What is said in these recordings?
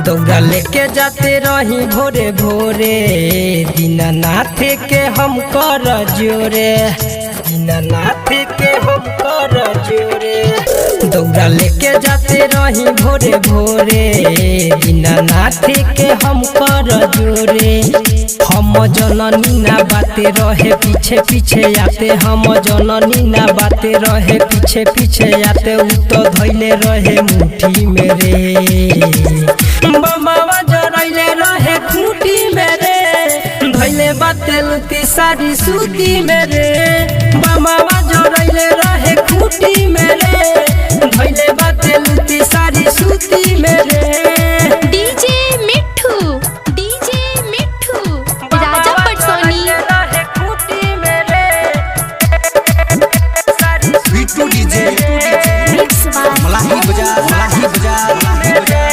दौड़ा लेके जाते रही भोरे भोरे, दीनानाथ के हम कर जोरे, दीनानाथ के हम कर जोरे। दौड़ा लेके जाते रही भोरे भोरे, दीनानाथ के हम कर जोरे। हम जननी ना बाते रहे पीछे पीछे आते, हम जननी ना बाते रहे पीछे पीछे आते। उ तो धैले रहे मुट्ठी मेरे, बमावा जरैले रहे खूंटी मेरे, धैले बाते लुती सारी सूती मेरे। बमावा जरैले रहे खूंटी मेरे, धैले बाते लुती सारी सूती मेरे। डीजे मिठू, डीजे मिठू, राजा पटसोनी। बिट्टू डीजे, मलाही बजा, मलाही बजा, मलाही बजा।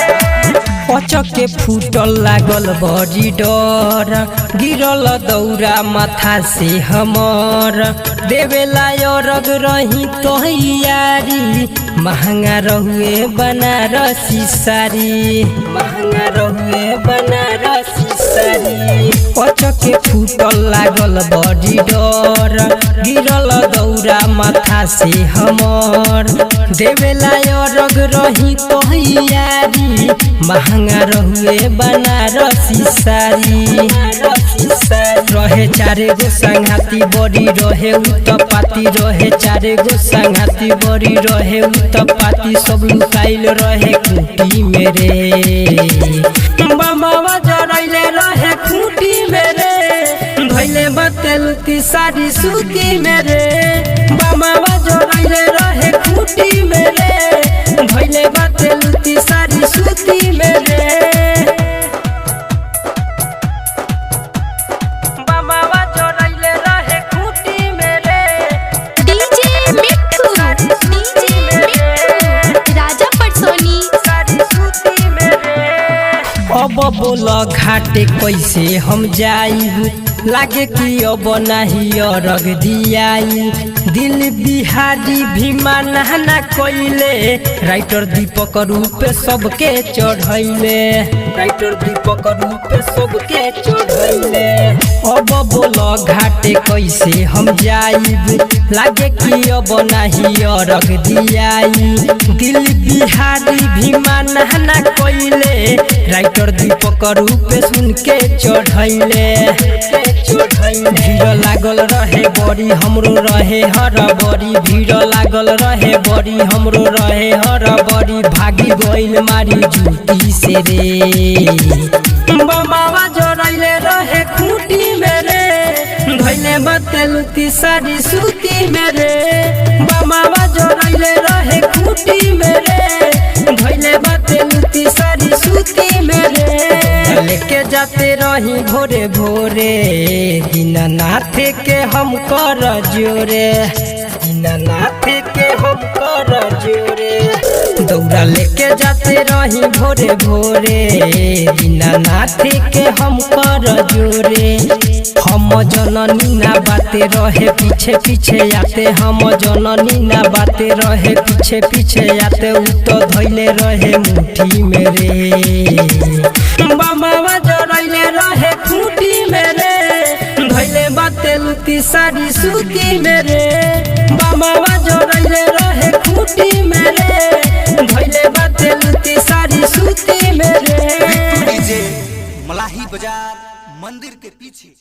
अचक के फूटल लागल बड़ी डर, गिरल दौरा माथा से हमर। देवेला अरग रही तोहियारी, महंगा रहुए बनारसी साड़ी, महंगा रहुए बनारसी साड़ी। अचक के फूटल लागल बड़ी डर, गिरल दौरा माथा से हमर। देवेला अरग रही तोहियारी, महंगा रहुए बनारसी साड़ी। रहे चारे गो संघाती बड़ी रहे उत्तपाती, रहे चारे गो संघाती बड़ी रहे उत्तपाती। सब लुकाइल रहे खूंटी मेरे, बमावा जरैले रहे खूंटी मेरे, धैले बाते लुती सारी सूती मेरे। बमावा जरैले रहे खूंटी मेरे, धैले बाते लुती सारी सूती मेरे। बमावा जरैले रहे खूंटी मेरे, डीजे मिठू, डीजे मिठू, राजा पटसोनी। सारी सूती मेरे। अब बोल घाटे कैसे हम जाई, लागे कि अब नहीं अरग दियाई। दिल बिहारी भी माना कोइले, राइटर दीपक रूप सबके चढ़ैले, राइटर दीपक रूप सबके चढ़ैले। अब बोल घाटे कैसे हम जाई, लागे कि अब नहीं अरग दियाई। दिल बिहारी भी माना कोइले, राइटर दीपक रूप सुन के चढ़ैले। भीड़ लागल रहे बड़ी हमरो रहे हर बड़ी, भीड़ लागल रहे बड़ी हमरो रहे हर बड़ी। भागी गइल मारी जूती से रे, बमावा जरैले रहे खूंटी मेरे, धैले बाते लुती सारी सूती मेरे। बमावा जरैले रहे खूंटी मेरे, धैले बाते लुती सारी सूती मेरे। लेके जाते रही भोरे भोरे, दीनानाथ के हम कर जोरे, दीनानाथ के हम कर जोरे। दौड़ा लेके जाते रही भोरे भोरे, दीनानाथ के हम कर जोरे। हम जननी ना बाते रहे पीछे पीछे आते, हम जननी ना बाते रहे पीछे पीछे आते। उ तो धैले रहे मुट्ठी मेरे, बमावा जरैले रहे खूंटी मेरे, धैले बाते लुती सारी सूती मेरे। बमावा जरैले रहे खूंटी मेरे, धैले बाते लुती सारी सूती मेरे। बिट्टू डीजे, मलाही बाजार मंदिर के पीछे।